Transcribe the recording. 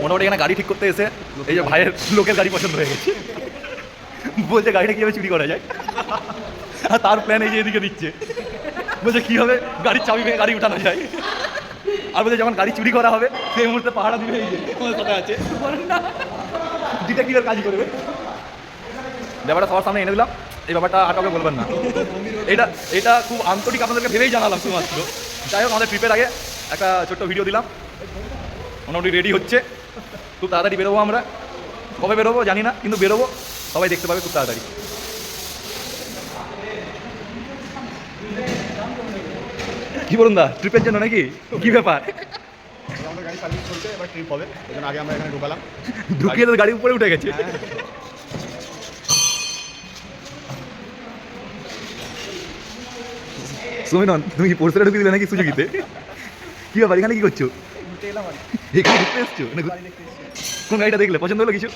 মোটামুটি এখানে গাড়ি ঠিক করতে এসে এই যে ভাইয়ের লোকের গাড়ি পছন্দ হয়ে গেছে, বলছে গাড়িটা কীভাবে চুরি করা যায়, আর তার প্ল্যান এই যে এদিকে দিচ্ছে, বলছে কীভাবে গাড়ির চাবি ভেঙে গাড়ি উঠানো যায়, আর বলছে যখন গাড়ি চুরি করা হবে সেই মুহূর্তে পাহাড়া দিবে, এই যে তোমার কথা আছে ডিটেকটিভের কাজ করবে। ব্যাপারটা সবার সামনে এনে দিলাম, এই ব্যাপারটা আর কাউকে বলবেন না। এটা খুব আন্তরিক আপনাদেরকে ভেবেই জানালাম শুধুমাত্র। যাই হোক, আমাদের ট্রিপের আগে একটা ছোট্ট ভিডিও দিলাম, মোটামুটি রেডি হচ্ছে, খুব তাড়াতাড়ি বেরোবো আমরা। কবে বেরোবো জানি না, কিন্তু বেরোবো, সবাই দেখতে পাবে খুব তাড়াতাড়ি। কি বলুন দা, ট্রিপের জন্য নাকি কি ব্যাপার? আমাদের গাড়ি সার্ভিস চলছে, এবার ট্রিপ হবে, এই জন্য আগে আমরা এখানে ঢুকালাম, ঢুকিয়ে তো গাড়ি উপরে উঠে গেছে। সুমিনন, তুমি কি পোর্সেলে ঢুকিয়ে দিলে নাকি সুজুকিতে? কি ব্যাপার, এখানে কি করছো? এখানে ঘুরতে এসছো? কোন গাড়িটা দেখলে পছন্দ হলো কিছু?